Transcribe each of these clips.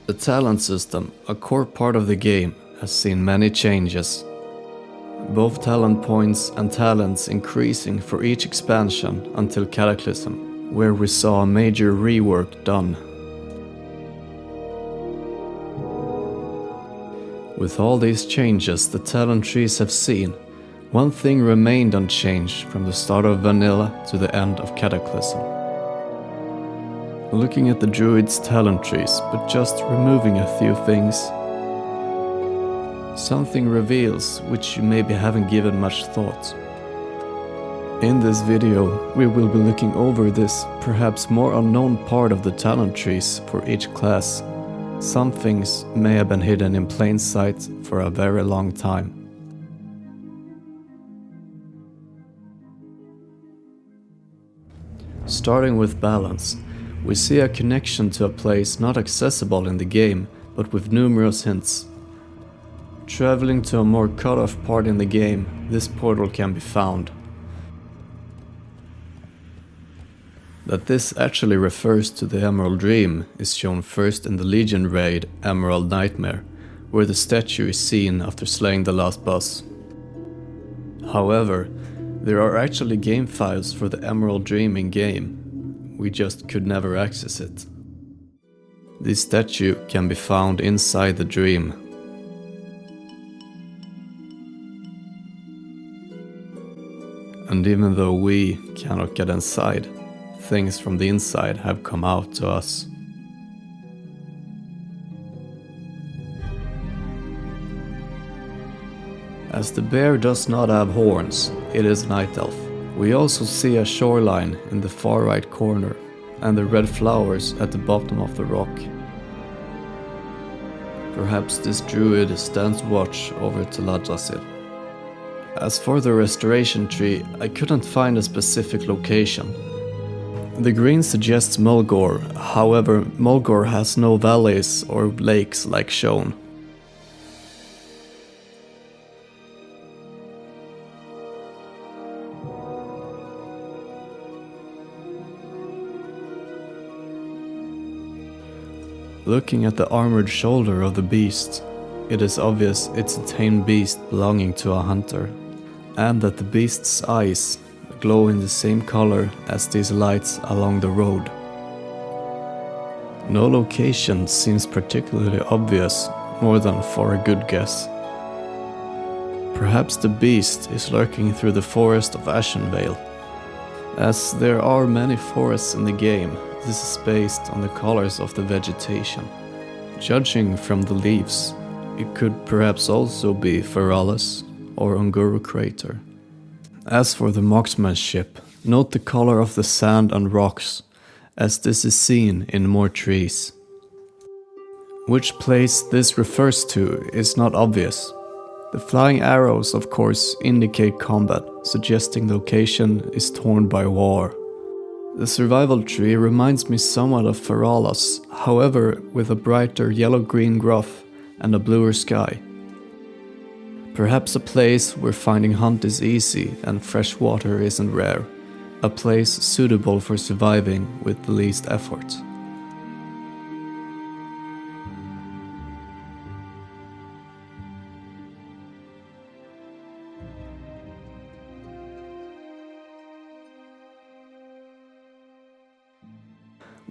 The talent system, a core part of the game, has seen many changes. Both talent points and talents increasing for each expansion until Cataclysm, where we saw a major rework done. With all these changes the talent trees have seen, one thing remained unchanged from the start of Vanilla to the end of Cataclysm. Looking at the Druid's talent trees, but just removing a few things, something reveals which you maybe haven't given much thought. In this video, we will be looking over this perhaps more unknown part of the talent trees for each class. Some things may have been hidden in plain sight for a very long time. Starting with balance, we see a connection to a place not accessible in the game, but with numerous hints. Traveling to a more cut-off part in the game, this portal can be found. That this actually refers to the Emerald Dream is shown first in the Legion raid Emerald Nightmare, where the statue is seen after slaying the last boss. However, there are actually game files for the Emerald Dream in game. We just could never access it. This statue can be found inside the dream. And even though we cannot get inside, things from the inside have come out to us. As the bear does not have horns, it is Night Elf. We also see a shoreline in the far right corner, and the red flowers at the bottom of the rock. Perhaps this druid stands watch over Yggdrasil. As for the restoration tree, I couldn't find a specific location. The green suggests Mulgore, however Mulgore has no valleys or lakes like shown. Looking at the armored shoulder of the beast, it is obvious it's a tame beast belonging to a hunter, and that the beast's eyes glow in the same color as these lights along the road. No location seems particularly obvious, more than for a good guess. Perhaps the beast is lurking through the forest of Ashenvale. As there are many forests in the game, this is based on the colors of the vegetation. Judging from the leaves, it could perhaps also be Feralis or Unguru Crater. As for the marksmanship, note the color of the sand and rocks, as this is seen in more trees. Which place this refers to is not obvious. The flying arrows of course indicate combat, suggesting the location is torn by war. The survival tree reminds me somewhat of Feralis, however with a brighter yellow-green growth and a bluer sky. Perhaps a place where finding hunt is easy and fresh water isn't rare. A place suitable for surviving with the least effort.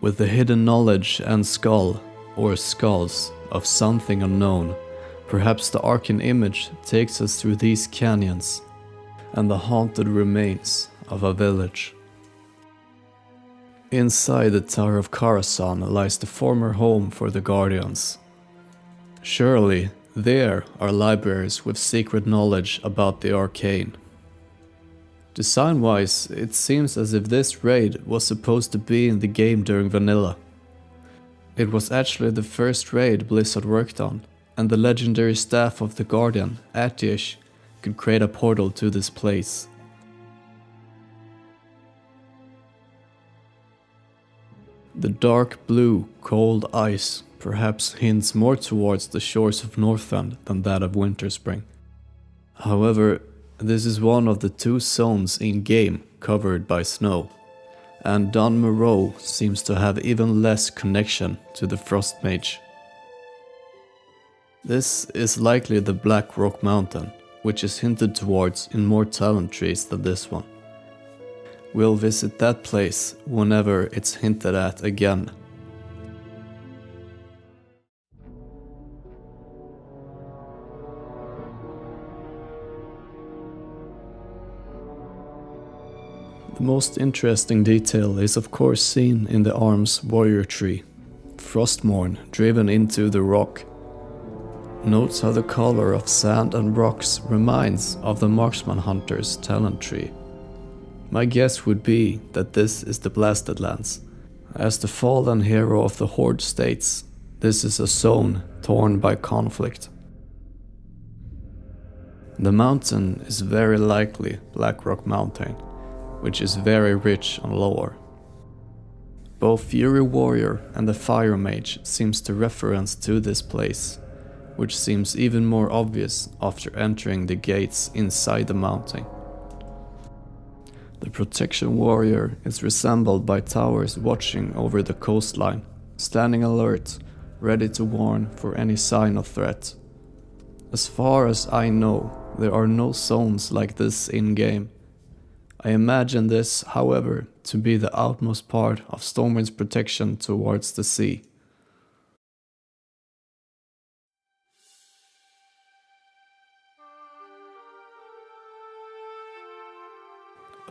With the hidden knowledge and skull, or skulls, of something unknown, perhaps the arcane image takes us through these canyons and the haunted remains of a village. Inside the Tower of Karasan lies the former home for the Guardians. Surely, there are libraries with secret knowledge about the arcane. Design-wise, it seems as if this raid was supposed to be in the game during Vanilla. It was actually the first raid Blizzard worked on, and the legendary staff of the Guardian, Atiesh, could create a portal to this place. The dark blue, cold ice perhaps hints more towards the shores of Northrend than that of Winterspring. However, this is one of the two zones in-game covered by snow, and Don Moreau seems to have even less connection to the Frost Mage. This is likely the Black Rock Mountain, which is hinted towards in more talent trees than this one. We'll visit that place whenever it's hinted at again. The most interesting detail is of course seen in the Arms warrior tree, Frostmourne driven into the rock. Note how the color of sand and rocks reminds of the Marksman Hunter's talent tree. My guess would be that this is the Blasted Lands. As the fallen hero of the Horde states, this is a zone torn by conflict. The mountain is very likely Blackrock Mountain, which is very rich on lore. Both Fury Warrior and the Fire Mage seems to reference to this place, which seems even more obvious after entering the gates inside the mountain. The Protection Warrior is resembled by towers watching over the coastline, standing alert, ready to warn for any sign of threat. As far as I know, there are no zones like this in-game. I imagine this, however, to be the outmost part of Stormwind's protection towards the sea.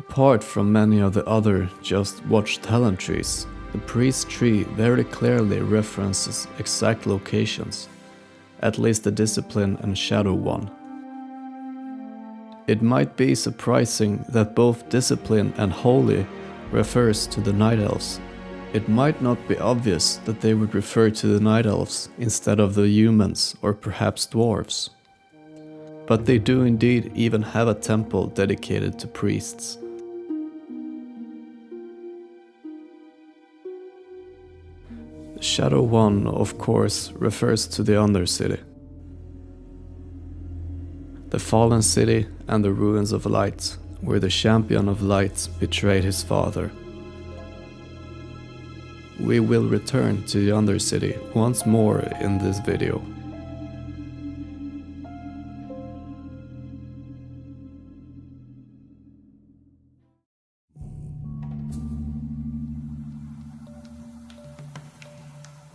Apart from many of the other just watch talent trees, the priest tree very clearly references exact locations, at least the discipline and shadow one. It might be surprising that both discipline and holy refers to the night elves. It might not be obvious that they would refer to the night elves instead of the humans or perhaps dwarves. But they do indeed even have a temple dedicated to priests. The Shadow One, of course, refers to the Undercity, the fallen city and the ruins of light, where the champion of light betrayed his father. We will return to the Undercity once more in this video.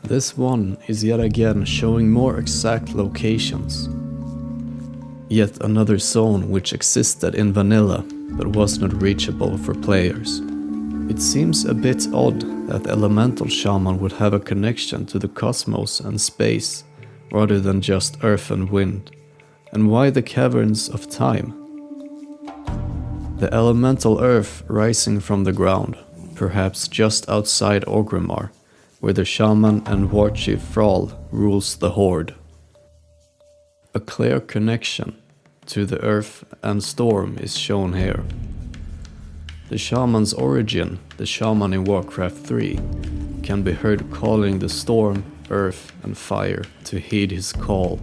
This one is yet again showing more exact locations. Yet another zone which existed in vanilla but was not reachable for players. It seems a bit odd that the elemental shaman would have a connection to the cosmos and space rather than just earth and wind. And why the caverns of time? The elemental earth rising from the ground, perhaps just outside Orgrimmar, where the shaman and war chief Thrall rules the horde. A clear connection to the earth and storm is shown here. The shaman's origin, the shaman in Warcraft 3, can be heard calling the storm, earth and fire to heed his call.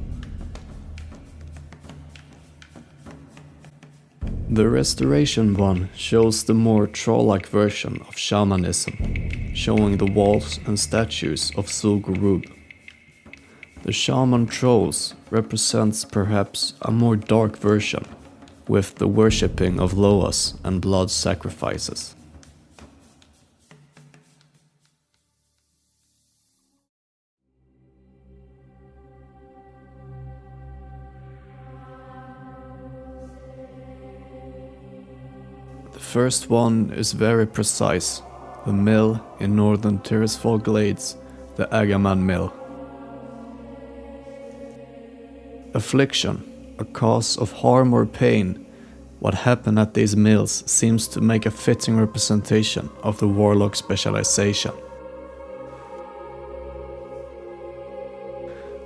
The Restoration one shows the more troll-like version of shamanism, showing the walls and statues of Zul'Gurub. The shaman trolls represents perhaps a more dark version, with the worshipping of Loas and blood sacrifices. The first one is very precise, the mill in northern Tirisfal Glades, the Agaman Mill. Affliction, a cause of harm or pain. What happened at these mills seems to make a fitting representation of the Warlock specialization.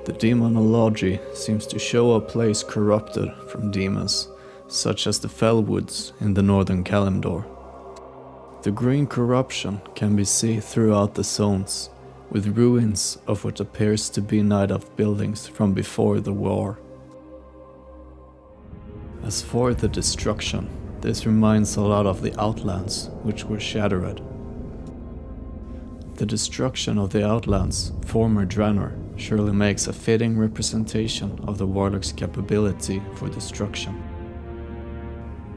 The demonology seems to show a place corrupted from demons, such as the Fellwoods in the northern Kalimdor. The green corruption can be seen throughout the zones, with ruins of what appears to be Night Elf buildings from before the war. As for the destruction, this reminds a lot of the Outlands, which were shattered. The destruction of the Outlands, former Draenor, surely makes a fitting representation of the Warlock's capability for destruction.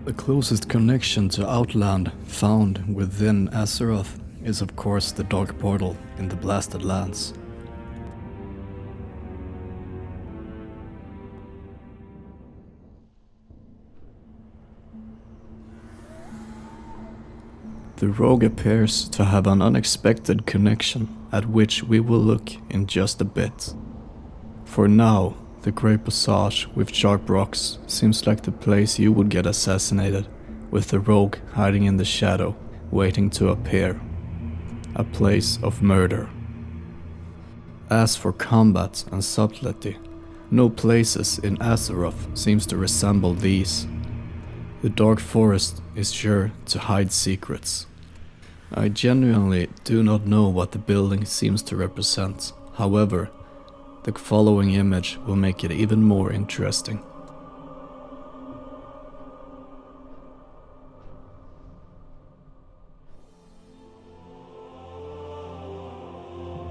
The closest connection to Outland found within Azeroth is of course the Dark Portal in the Blasted Lands. The rogue appears to have an unexpected connection at which we will look in just a bit. For now, the Great Passage with sharp rocks seems like the place you would get assassinated, with the rogue hiding in the shadow, waiting to appear. A place of murder. As for combat and subtlety, no places in Azeroth seems to resemble these. The Dark Forest is sure to hide secrets. I genuinely do not know what the building seems to represent. However, the following image will make it even more interesting.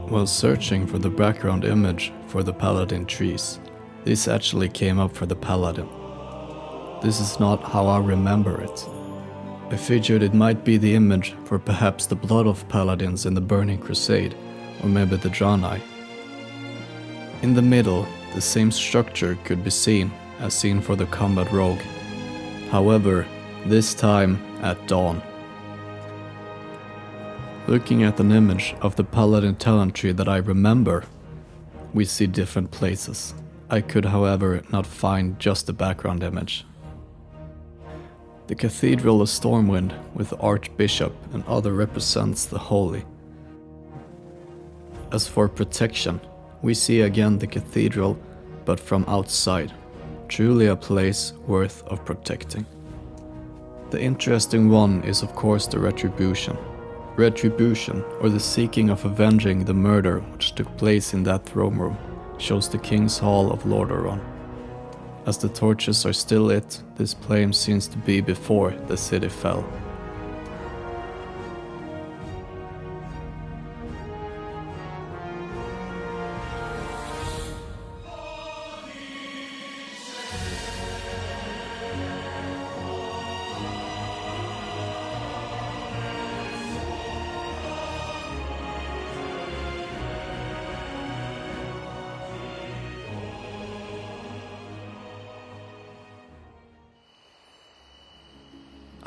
While searching for the background image for the Paladin trees, this actually came up for the Paladin. This is not how I remember it. I figured it might be the image for perhaps the blood of paladins in the Burning Crusade, or maybe the Draenei. In the middle, the same structure could be seen as seen for the combat rogue. However, this time at dawn. Looking at an image of the Paladin talent tree that I remember, we see different places. I could however not find just the background image. The Cathedral of Stormwind with the Archbishop and other represents the Holy. As for protection, we see again the cathedral, but from outside. Truly a place worth of protecting. The interesting one is of course the Retribution. Retribution, or the seeking of avenging the murder which took place in that throne room, shows the King's Hall of Lordaeron. As the torches are still lit, this flame seems to be before the city fell.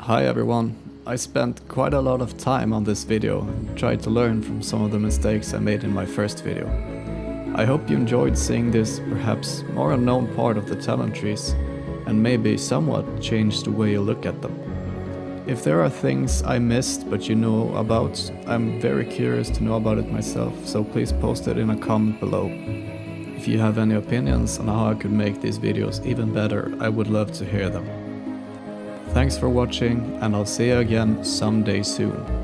Hi everyone, I spent quite a lot of time on this video and tried to learn from some of the mistakes I made in my first video. I hope you enjoyed seeing this perhaps more unknown part of the talent trees and maybe somewhat changed the way you look at them. If there are things I missed but you know about, I'm very curious to know about it myself, so please post it in a comment below. If you have any opinions on how I could make these videos even better, I would love to hear them. Thanks for watching, and I'll see you again someday soon.